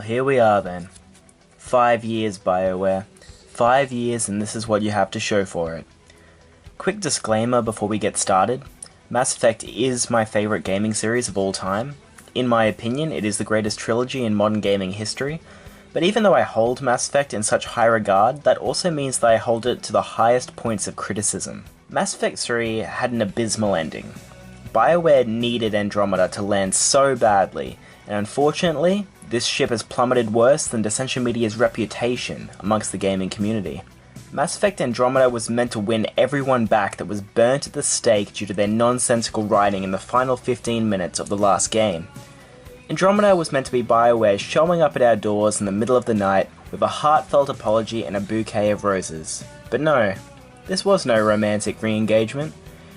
here we are then. 5 years, BioWare. 5 years, and this is what you have to show for it. Quick disclaimer before we get started. Mass Effect is my favourite gaming series of all time. In my opinion, it is the greatest trilogy in modern gaming history. But even though I hold Mass Effect in such high regard, that also means that I hold it to the highest points of criticism. Mass Effect 3 had an abysmal ending. BioWare needed Andromeda to land so badly, and unfortunately, this ship has plummeted worse than Dissension Media's reputation amongst the gaming community. Mass Effect Andromeda was meant to win everyone back that was burnt at the stake due to their nonsensical writing in the final 15 minutes of the last game. Andromeda was meant to be BioWare showing up at our doors in the middle of the night with a heartfelt apology and a bouquet of roses. But no, this was no romantic re-engagement.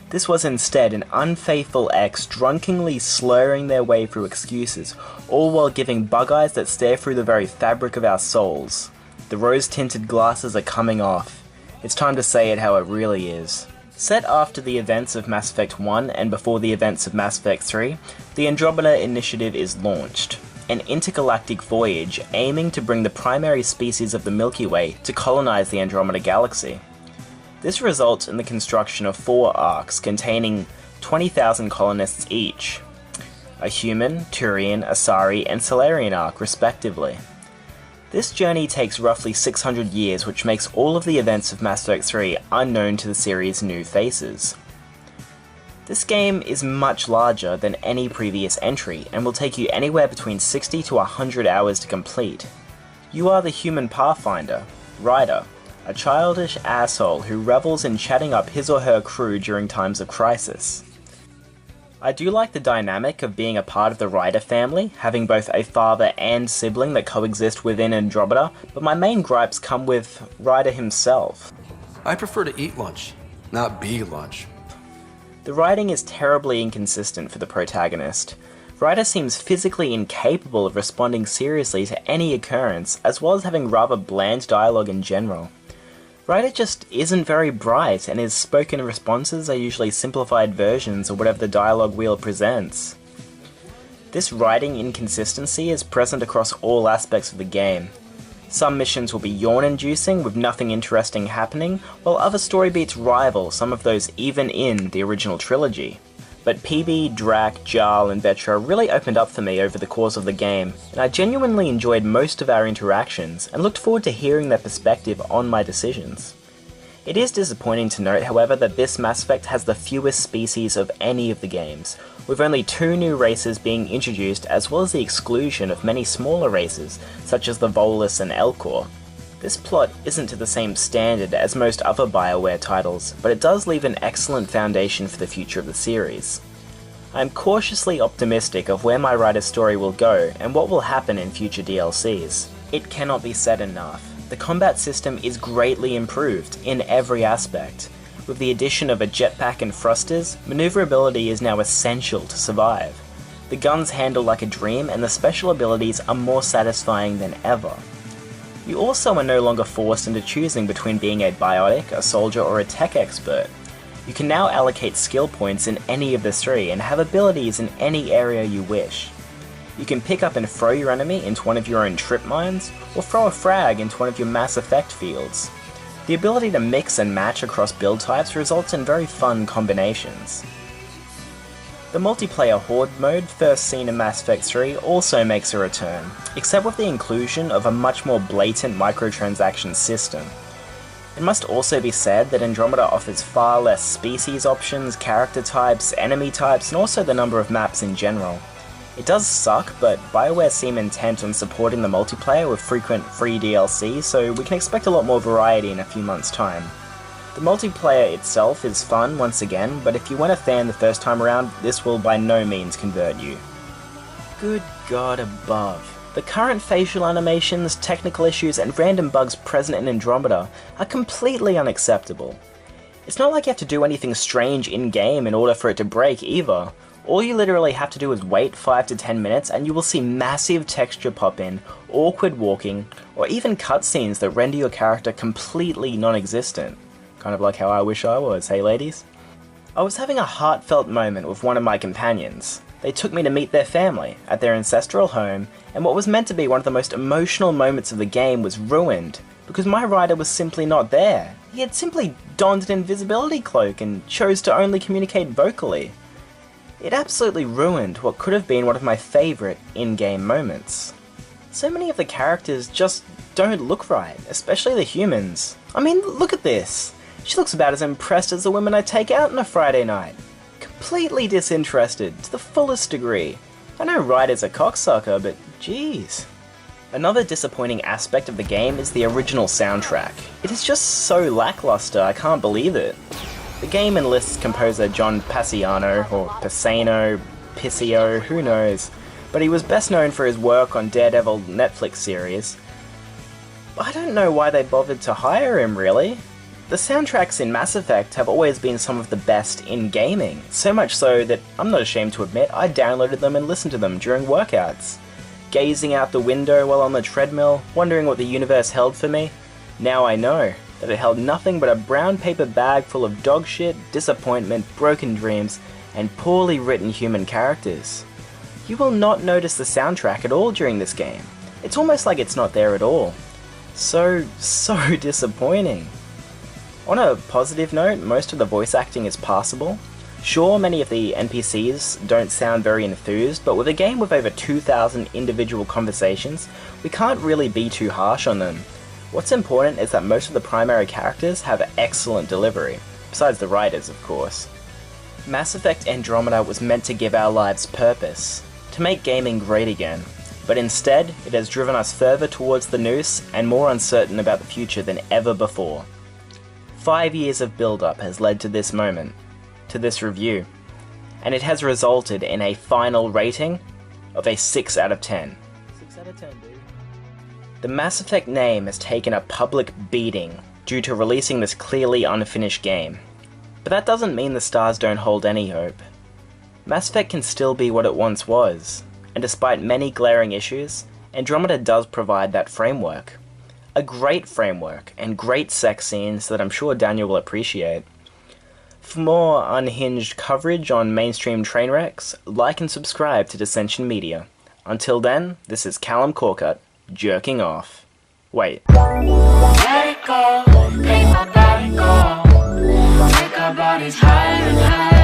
This was instead an unfaithful ex drunkenly slurring their way through excuses, all while giving bug eyes that stare through the very fabric of our souls. The rose-tinted glasses are coming off. It's time to say it how it really is. Set after the events of Mass Effect 1 and before the events of Mass Effect 3, the Andromeda Initiative is launched, an intergalactic voyage aiming to bring the primary species of the Milky Way to colonize the Andromeda Galaxy. This results in the construction of 4 arcs containing 20,000 colonists each, a human, Turian, Asari, and Solarian arc respectively. This journey takes roughly 600 years, which makes all of the events of Mass Effect 3 unknown to the series' new faces. This game is much larger than any previous entry, and will take you anywhere between 60 to 100 hours to complete. You are the human Pathfinder, Ryder, a childish asshole who revels in chatting up his or her crew during times of crisis. I do like the dynamic of being a part of the Ryder family, having both a father and sibling that coexist within Andromeda, but my main gripes come with Ryder himself. I prefer to eat lunch, not be lunch. The writing is terribly inconsistent for the protagonist. Ryder seems physically incapable of responding seriously to any occurrence, as well as having rather bland dialogue in general. Ryder just isn't very bright, and his spoken responses are usually simplified versions of whatever the dialogue wheel presents. This writing inconsistency is present across all aspects of the game. Some missions will be yawn-inducing with nothing interesting happening, while other story beats rival some of those even in the original trilogy. But PB, Drac, Jarl, and Vetra really opened up for me over the course of the game, and I genuinely enjoyed most of our interactions, and looked forward to hearing their perspective on my decisions. It is disappointing to note, however, that this Mass Effect has the fewest species of any of the games, with only 2 new races being introduced as well as the exclusion of many smaller races, such as the Volus and Elcor. This plot isn't to the same standard as most other BioWare titles, but it does leave an excellent foundation for the future of the series. I am cautiously optimistic of where my Ryder story will go and what will happen in future DLCs. It cannot be said enough. The combat system is greatly improved in every aspect. With the addition of a jetpack and thrusters, maneuverability is now essential to survive. The guns handle like a dream, and the special abilities are more satisfying than ever. You also are no longer forced into choosing between being a biotic, a soldier, or a tech expert. You can now allocate skill points in any of the 3 and have abilities in any area you wish. You can pick up and throw your enemy into one of your own trip mines, or throw a frag into one of your Mass Effect fields. The ability to mix and match across build types results in very fun combinations. The multiplayer Horde mode, first seen in Mass Effect 3, also makes a return, except with the inclusion of a much more blatant microtransaction system. It must also be said that Andromeda offers far less species options, character types, enemy types, and also the number of maps in general. It does suck, but BioWare seem intent on supporting the multiplayer with frequent free DLC, so we can expect a lot more variety in a few months' time. The multiplayer itself is fun once again, but if you weren't a fan the first time around, this will by no means convert you. Good God above. The current facial animations, technical issues, and random bugs present in Andromeda are completely unacceptable. It's not like you have to do anything strange in-game in order for it to break either. All you literally have to do is wait 5 to 10 minutes and you will see massive texture pop in, awkward walking, or even cutscenes that render your character completely non-existent. Kind of like how I wish I was, hey ladies? I was having a heartfelt moment with one of my companions. They took me to meet their family at their ancestral home, and what was meant to be one of the most emotional moments of the game was ruined because my rider was simply not there. He had simply donned an invisibility cloak and chose to only communicate vocally. It absolutely ruined what could have been one of my favourite in-game moments. So many of the characters just don't look right, especially the humans. I mean, look at this. She looks about as impressed as the women I take out on a Friday night. Completely disinterested, to the fullest degree. I know Ryder's a cocksucker, but jeez. Another disappointing aspect of the game is the original soundtrack. It is just so lackluster, I can't believe it. The game enlists composer John Paciano, or Pisano, Pisio, who knows, but he was best known for his work on Daredevil Netflix series. I don't know why they bothered to hire him, really. The soundtracks in Mass Effect have always been some of the best in gaming, so much so that I'm not ashamed to admit I downloaded them and listened to them during workouts. Gazing out the window while on the treadmill, wondering what the universe held for me, now I know that it held nothing but a brown paper bag full of dog shit, disappointment, broken dreams, and poorly written human characters. You will not notice the soundtrack at all during this game. It's almost like it's not there at all. So disappointing. On a positive note, most of the voice acting is passable. Sure, many of the NPCs don't sound very enthused, but with a game with over 2,000 individual conversations, we can't really be too harsh on them. What's important is that most of the primary characters have excellent delivery, besides the writers, of course. Mass Effect Andromeda was meant to give our lives purpose, to make gaming great again, but instead, it has driven us further towards the noose and more uncertain about the future than ever before. 5 years of build-up has led to this moment, to this review, and it has resulted in a final rating of a 6 out of 10. 6 out of 10, dude. The Mass Effect name has taken a public beating due to releasing this clearly unfinished game, but that doesn't mean the stars don't hold any hope. Mass Effect can still be what it once was, and despite many glaring issues, Andromeda does provide that framework. A great framework, and great sex scenes that I'm sure Daniel will appreciate. For more unhinged coverage on mainstream train wrecks, like and subscribe to Dissension Media. Until then, this is Callum Corcutt, jerking off. Wait. Let it go, make my body go. Take our bodies higher and higher.